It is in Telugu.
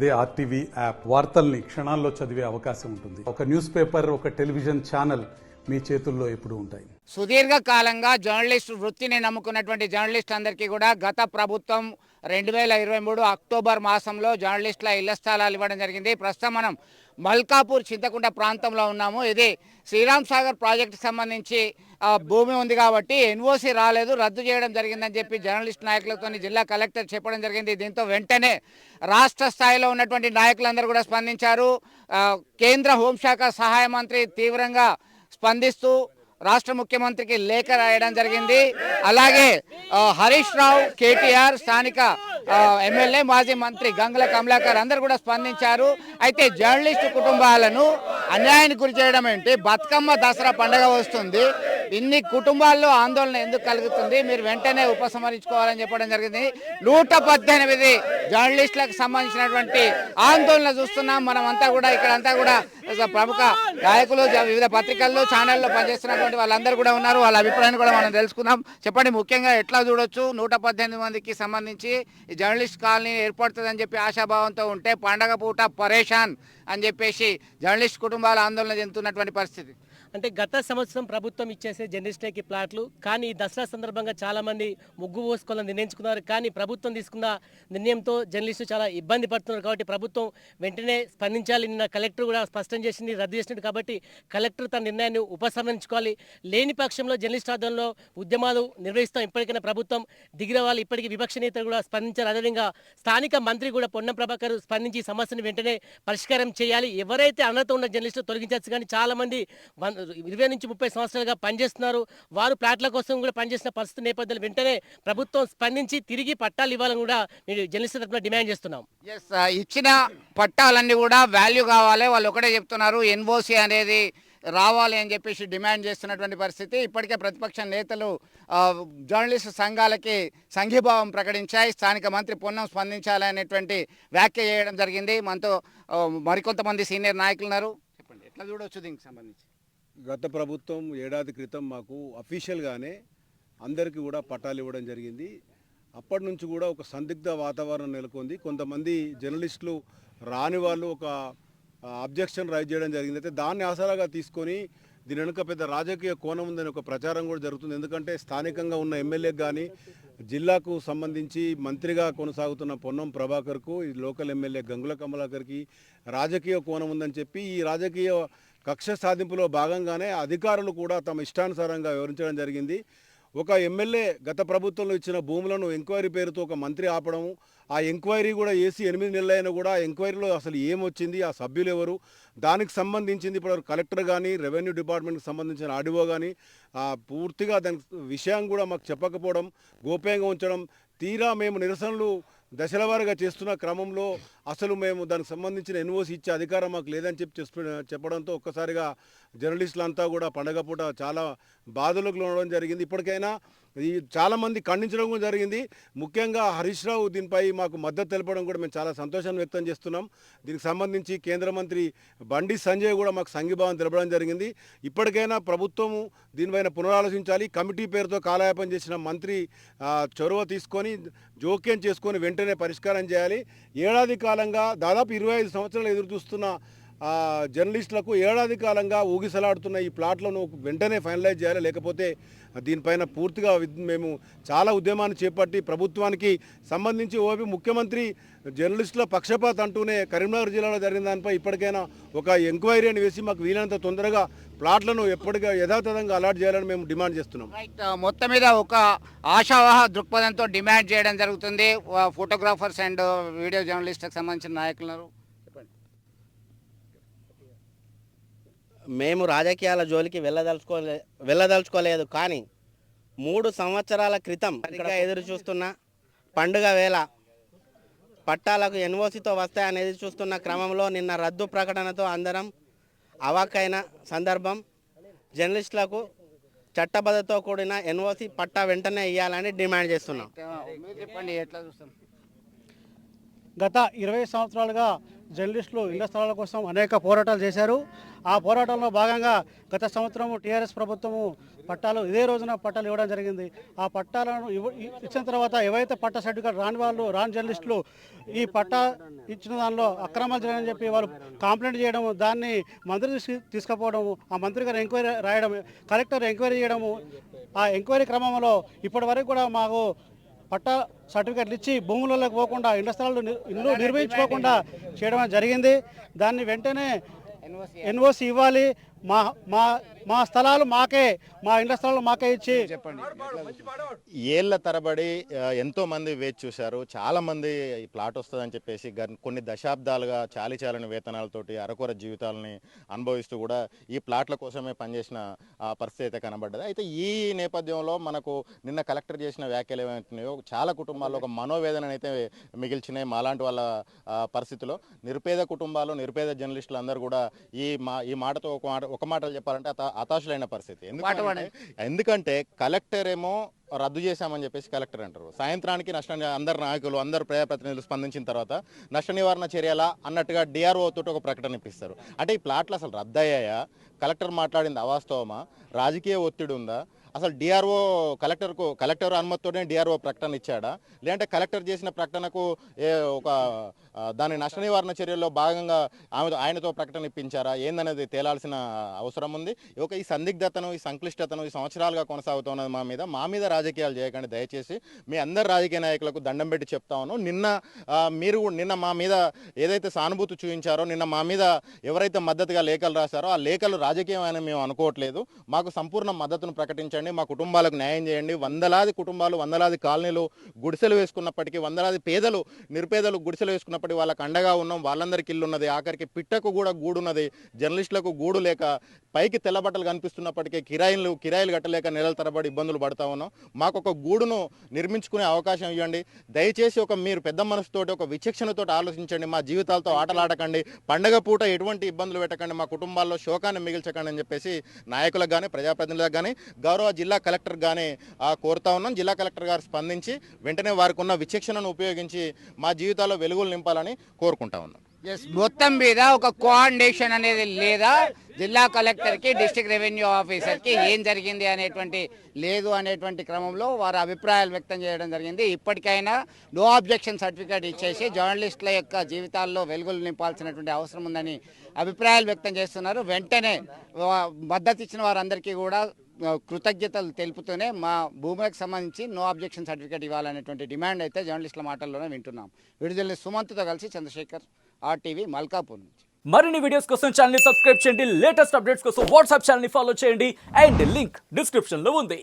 అదే ఆర్టీవీ యాప్ వార్తల్ని క్షణాల్లో చదివే అవకాశం ఉంటుంది. ఒక న్యూస్ పేపర్, ఒక టెలివిజన్ ఛానల్ మీ చేతుల్లో ఎప్పుడూ ఉంటాయి. సుదీర్ఘ కాలంగా జర్నలిస్ట్ వృత్తిని నమ్ముకున్నటువంటి జర్నలిస్ట్ అందరికీ కూడా గత ప్రభుత్వం 2023 అక్టోబర్ మాసంలో జర్నలిస్టుల ఇళ్ల స్థలాలు ఇవ్వడం జరిగింది. ప్రస్తుతం మనం మల్కాపూర్ చింతకుంట ప్రాంతంలో ఉన్నాము. ఇది శ్రీరామ్ సాగర్ ప్రాజెక్టుకి సంబంధించి భూమి ఉంది కాబట్టి ఎన్ఓసి రాలేదు, రద్దు చేయడం జరిగిందని చెప్పి జర్నలిస్ట్ నాయకులతో జిల్లా కలెక్టర్ చెప్పడం జరిగింది. దీంతో వెంటనే రాష్ట్ర స్థాయిలో ఉన్నటువంటి నాయకులందరూ కూడా స్పందించారు. కేంద్ర హోంశాఖ సహాయ మంత్రి తీవ్రంగా స్పందిస్తూ రాష్ట్ర ముఖ్యమంత్రికి లేఖ రాయడం జరిగింది. అలాగే హరీష్ రావు, కేటీఆర్, స్థానిక ఎమ్మెల్యే, మాజీ మంత్రి గంగుల కమలాకర్ అందరూ కూడా స్పందించారు. అయితే జర్నలిస్టు కుటుంబాలను అన్యాయానికి గురి చేయడం ఏంటి? బతుకమ్మ దసరా పండుగ వస్తుంది, ఇన్ని కుటుంబాల్లో ఆందోళన ఎందుకు కలుగుతుంది? మీరు వెంటనే ఉపసంహరించుకోవాలని చెప్పడం జరిగింది. 118 జర్నలిస్టులకు సంబంధించినటువంటి ఆందోళన చూస్తున్నాం. మనమంతా కూడా ఇక్కడంతా కూడా ప్రముఖ గాయకులు, వివిధ పత్రికల్లో, ఛానల్లో పనిచేస్తున్నటువంటి వాళ్ళందరూ కూడా ఉన్నారు. వాళ్ళ అభిప్రాయాన్ని కూడా మనం తెలుసుకుందాం. చెప్పండి, ముఖ్యంగా ఎట్లా చూడొచ్చు 118 మందికి సంబంధించి ఈ జర్నలిస్ట్ కాలనీ ఏర్పడుతుందని చెప్పి ఆశాభావంతో ఉంటే పండగ పూట పరేషాన్ అని చెప్పేసి జర్నలిస్ట్ కుటుంబాలు ఆందోళన చెందుతున్నటువంటి పరిస్థితి. అంటే గత సంవత్సరం ప్రభుత్వం ఇచ్చేసే జర్నలిస్టులకి ప్లాట్లు, కానీ ఈ దసరా సందర్భంగా చాలామంది ముగ్గు పోసుకోవాలని నిర్ణయించుకున్నారు. కానీ ప్రభుత్వం తీసుకున్న నిర్ణయంతో జర్నలిస్టులు చాలా ఇబ్బంది పడుతున్నారు. కాబట్టి ప్రభుత్వం వెంటనే స్పందించాలి. నిన్న కలెక్టర్ కూడా స్పష్టం చేసింది, రద్దు చేసినట్టు. కాబట్టి కలెక్టర్ తన నిర్ణయాన్ని ఉపసంహరించుకోవాలి. లేని పక్షంలో జర్నలిస్ట్ ఆధ్వర్యంలో ఉద్యమాలు నిర్వహిస్తాం. ఇప్పటికైనా ప్రభుత్వం దిగిరవాలి. ఇప్పటికీ విపక్ష నేతలు కూడా స్పందించారు. అదేవిధంగా స్థానిక మంత్రి కూడా పొన్నం ప్రభాకర్ స్పందించి సమస్యను వెంటనే పరిష్కారం చేయాలి. ఎవరైతే అనర్హత ఉన్న జర్నలిస్టులు తొలగించవచ్చు. కానీ చాలామంది 20 నుంచి 30 సంవత్సరాలుగా పనిచేస్తున్నారు. వారు ప్లాట్ల కోసం కూడా పనిచేసిన పరిస్థితి నేపథ్యంలో వెంటనే ప్రభుత్వం స్పందించి తిరిగి పట్టాలు ఇవ్వాలని కూడా మీరు జర్నలిస్టుల తరఫున డిమాండ్ చేస్తున్నాం. ఇచ్చిన పట్టాలన్నీ కూడా వాల్యూ కావాలి. వాళ్ళు ఒకటే చెప్తున్నారు, ఎన్ఓసి అనేది రావాలి అని చెప్పేసి డిమాండ్ చేస్తున్నటువంటి పరిస్థితి. ఇప్పటికే ప్రతిపక్ష నేతలు జర్నలిస్టు సంఘాలకి సంఘీభావం ప్రకటించాయి. స్థానిక మంత్రి పొన్నం స్పందించాలనేటువంటి వ్యాఖ్య చేయడం జరిగింది. మనతో మరికొంతమంది సీనియర్ నాయకులు ఉన్నారు. చెప్పండి, ఎట్లా చూడవచ్చు దీనికి సంబంధించి? గత ప్రభుత్వం ఏడాది క్రితం మాకు అఫీషియల్గానే అందరికీ కూడా పట్టాలు ఇవ్వడం జరిగింది. అప్పటి నుంచి కూడా ఒక సందిగ్ధ వాతావరణం నెలకొంది. కొంతమంది జర్నలిస్టులు రాని వాళ్ళు ఒక అబ్జెక్షన్ రైజ్ చేయడం జరిగింది. అయితే దాన్ని ఆసరాగా తీసుకొని దీని వెనుక పెద్ద రాజకీయ కోణం ఉందని ఒక ప్రచారం కూడా జరుగుతుంది. ఎందుకంటే స్థానికంగా ఉన్న ఎమ్మెల్యేకి కానీ, జిల్లాకు సంబంధించి మంత్రిగా కొనసాగుతున్న పొన్నం ప్రభాకర్కు, ఈ లోకల్ ఎమ్మెల్యే గంగుల కమలాకర్కి రాజకీయ కోణం ఉందని చెప్పి ఈ రాజకీయ కక్ష సాధింపులో భాగంగానే అధికారులు కూడా తమ ఇష్టానుసారంగా వివరించడం జరిగింది. ఒక ఎమ్మెల్యే గత ప్రభుత్వంలో ఇచ్చిన భూములను ఎంక్వైరీ పేరుతో ఒక మంత్రి ఆపడం, ఆ ఎంక్వైరీ కూడా వేసి 8 నెలలైనా కూడా ఎంక్వైరీలో అసలు ఏమొచ్చింది, ఆ సభ్యులు ఎవరు, దానికి సంబంధించింది ఇప్పుడు కలెక్టర్ కానీ, రెవెన్యూ డిపార్ట్మెంట్కి సంబంధించిన ఆర్డీఓ కానీ పూర్తిగా దాని విషయం కూడా మాకు చెప్పకపోవడం, గోప్యంగా ఉంచడం, తీరా మేము నిరసనలు దశల వారీగా చేస్తున్న క్రమంలో అసలు మేము దానికి సంబంధించిన ఎన్ఓసి ఇచ్చే అధికారం మాకు లేదని చెప్పడంతో ఒక్కసారిగా జర్నలిస్టులంతా కూడా పండగ పూట చాలా బాధలకు లోనడం జరిగింది. ఇప్పటికైనా ఈ చాలామంది ఖండించడం కూడా జరిగింది. ముఖ్యంగా హరీష్ రావు దీనిపై మాకు మద్దతు తెలపడం కూడా మేము చాలా సంతోషాన్ని వ్యక్తం చేస్తున్నాం. దీనికి సంబంధించి కేంద్ర మంత్రి బండి సంజయ్ కూడా మాకు సంఘీభావం తెలపడం జరిగింది. ఇప్పటికైనా ప్రభుత్వము దీనిపైన పునరాలోచించాలి. కమిటీ పేరుతో కాలయాపన చేసిన మంత్రి చొరవ తీసుకొని జోక్యం చేసుకొని వెంటనే పరిష్కారం చేయాలి. ఏడాది కాలంగా దాదాపు 25 సంవత్సరాలు ఎదురు చూస్తున్న జర్నలిస్టులకు ఏడాది కాలంగా ఊగిసలాడుతున్న ఈ ప్లాట్లను వెంటనే ఫైనలైజ్ చేయాలి. లేకపోతే దీనిపైన పూర్తిగా మేము చాలా ఉద్యమాన్ని చేపట్టి ప్రభుత్వానికి సంబంధించి ముఖ్యమంత్రి జర్నలిస్టుల పక్షపాత అంటూనే కరీంనగర్ జిల్లాలో జరిగిన దానిపై ఇప్పటికైనా ఒక ఎంక్వైరీని వేసి మాకు వీలైనంత తొందరగా ప్లాట్లను ఎప్పటిగా యథాతథంగా అలాట్ చేయాలని మేము డిమాండ్ చేస్తున్నాం. మొత్తం మీద ఒక ఆశావాహ దృక్పథంతో డిమాండ్ చేయడం జరుగుతుంది. ఫోటోగ్రాఫర్స్ అండ్ వీడియో జర్నలిస్టులకు సంబంధించిన నాయకులు మేము రాజకీయాల జోలికి వెళ్ళదలుచుకోలేదు. కానీ 3 సంవత్సరాల క్రితం ఎదురు చూస్తున్న పండుగ వేళ పట్టాలకు ఎన్ఓసితో వస్తాయనేది చూస్తున్న క్రమంలో నిన్న రద్దు ప్రకటనతో అందరం అవాక్కైన సందర్భం. జర్నలిస్టులకు చట్టబద్ధతో కూడిన ఎన్ఓసి పట్టా వెంటనే ఇవ్వాలని డిమాండ్ చేస్తున్నాం. గత 20 సంవత్సరాలుగా జర్నలిస్టులు ఇళ్ల స్థలాల కోసం అనేక పోరాటాలు చేశారు. ఆ పోరాటంలో భాగంగా గత సంవత్సరం టీఆర్ఎస్ ప్రభుత్వము ఇదే రోజున పట్టాలు ఇవ్వడం జరిగింది. ఆ పట్టాలను ఇచ్చిన తర్వాత ఎవరైతే పట్టా సర్టిఫికేట్ రాని జర్నలిస్టులు ఈ పట్టా ఇచ్చిన దానిలో అక్రమాలు జరిగాయని చెప్పి వాళ్ళు కంప్లైంట్ చేయడం, దాన్ని మంత్రి తీసుకుపోవడము, ఆ మంత్రి గారు ఎంక్వైరీ రాయడం, కలెక్టర్ ఎంక్వైరీ చేయడము. ఆ ఎంక్వైరీ క్రమంలో ఇప్పటి వరకు కూడా మాకు పట్టా సర్టిఫికెట్లు ఇచ్చి భూములలోకి పోకుండా ఇల్లు నిర్మించుకోకుండా చేయడం జరిగింది. దాన్ని వెంటనే ఎన్ఓసి ఇవ్వాలి. మా స్థలాలు మాకే, మా ఇండ్ల స్థలాలు మాకే ఇచ్చి ఏళ్ల తరబడి ఎంతో మంది వేచి చూశారు. చాలా మంది ఈ ప్లాట్ వస్తుందని చెప్పేసి కొన్ని దశాబ్దాలుగా చాలిచాలని వేతనాలతోటి అరకొర జీవితాలని అనుభవిస్తూ కూడా ఈ ప్లాట్ల కోసమే పనిచేసిన పరిస్థితి అయితే కనబడ్డది. అయితే ఈ నేపథ్యంలో మనకు నిన్న కలెక్టర్ చేసిన వ్యాఖ్యలు ఏమవుతున్నాయో చాలా కుటుంబాల్లో ఒక మనోవేదన అయితే మిగిల్చినాయి. మాలాంటి వాళ్ళ పరిస్థితిలో నిరుపేద కుటుంబాలు, నిరుపేద జర్నలిస్టులు అందరూ కూడా ఈ మాటతో ఒక మాటలు చెప్పాలంటే హతాశులైన పరిస్థితి. ఎందుకంటే కలెక్టర్ ఏమో రద్దు చేశామని చెప్పేసి కలెక్టర్ అంటారు. సాయంత్రానికి అందరు నాయకులు, అందరు ప్రజాప్రతినిధులు స్పందించిన తర్వాత నష్ట నివారణ చర్యలా అన్నట్టుగా డిఆర్ఓ తోటి ఒక ప్రకటన ఇప్పిస్తారు. అంటే ఈ ప్లాట్లు అసలు రద్దయ్యాయా? కలెక్టర్ మాట్లాడింది అవాస్తవమా? రాజకీయ ఒత్తిడి ఉందా? అసలు డిఆర్ఓ కలెక్టర్ అనుమతితోనే డిఆర్ఓ ప్రకటన ఇచ్చాడా, లేదంటే కలెక్టర్ చేసిన ప్రకటనకు దాని నష్ట నివారణ చర్యల్లో భాగంగా ఆయనతో ప్రకటన ఇప్పించారా ఏందనేది తేలాల్సిన అవసరం ఉంది. ఈ సందిగ్ధతను, ఈ సంక్లిష్టతను ఈ సంవత్సరాలుగా కొనసాగుతున్నది మా మీద రాజకీయాలు చేయకండి దయచేసి. మీ అందరు రాజకీయ నాయకులకు దండం పెట్టి చెప్తా ఉన్నాను. నిన్న మా మీద ఏదైతే సానుభూతి చూపించారో, నిన్న మా మీద ఎవరైతే మద్దతుగా లేఖలు రాశారో ఆ లేఖలు రాజకీయం అని మేము అనుకోవట్లేదు. మాకు సంపూర్ణ మద్దతును ప్రకటించండి, మా కుటుంబాలకు న్యాయం చేయండి. వందలాది కుటుంబాలు, వందలాది కాలనీలు గుడిసెలు వేసుకున్నప్పటికీ, వందలాది నిరుపేదలు గుడిసెలు వేసుకున్నప్పటికీ వాళ్ళకి అండగా ఉన్నాం. వాళ్ళందరికీ ఇల్లు ఉన్నది, ఆఖరికి పిట్టకు కూడా గూడున్నది. జర్నలిస్టులకు గూడు లేక పైకి తెల్లబట్టలు కనిపిస్తున్నప్పటికీ కిరాయిలు కట్టలేక నెలల తరబడి ఇబ్బందులు పడతా ఉన్నాం. మాకు ఒక గూడును నిర్మించుకునే అవకాశం ఇవ్వండి. దయచేసి మీరు పెద్ద మనసుతోటి, ఒక విచక్షణతో ఆలోచించండి. మా జీవితాలతో ఆటలాడకండి, పండగ పూట ఎటువంటి ఇబ్బందులు పెట్టకండి, మా కుటుంబాల్లో శోకాన్ని మిగిల్చకండి అని చెప్పేసి నాయకులకు కానీ, ప్రజాప్రతినిధులకు కానీ, గౌరవ జిల్లా కలెక్టర్ కానీ కోరుతా ఉన్నాం. జిల్లా కలెక్టర్ గారు స్పందించి వెంటనే వారికి ఉన్న విచక్షణను ఉపయోగించి మా జీవితాల్లో వెలుగులు నింపాలని కోరుకుంటా ఉన్నాం. మొత్తం మీద ఒక కోఆర్డినేషన్ అనేది లేదా, జిల్లా కలెక్టర్కి, డిస్ట్రిక్ట్ రెవెన్యూ ఆఫీసర్కి ఏం జరిగింది అనేటువంటి క్రమంలో వారి అభిప్రాయాలు వ్యక్తం చేయడం జరిగింది. ఇప్పటికైనా నో అబ్జెక్షన్ సర్టిఫికేట్ ఇచ్చేసి జర్నలిస్టుల యొక్క జీవితాల్లో వెలుగులు నింపాల్సినటువంటి అవసరం ఉందని అభిప్రాయాలు వ్యక్తం చేస్తున్నారు. వెంటనే మద్దతు ఇచ్చిన వారందరికీ కూడా కృతజ్ఞతలు తెలుపుతూనే మా భూములకు సంబంధించి నో అబ్జెక్షన్ సర్టిఫికేట్ ఇవ్వాలనేటువంటి డిమాండ్ అయితే జర్నలిస్టుల మాటల్లోనే వింటున్నాం. విడుదల సుమంత్తో కలిసి చంద్రశేఖర్, RTV, మల్కాపూర్ నుంచి. మరిన్ని వీడియోస్ కోసం ఛానల్ ని సబ్స్క్రైబ్ చేయండి. లేటెస్ట్ అప్డేట్స్ కోసం వాట్సాప్ ఛానల్ ని ఫాలో చేయండి. అండ్ లింక్ డిస్క్రిప్షన్ లో ఉంది.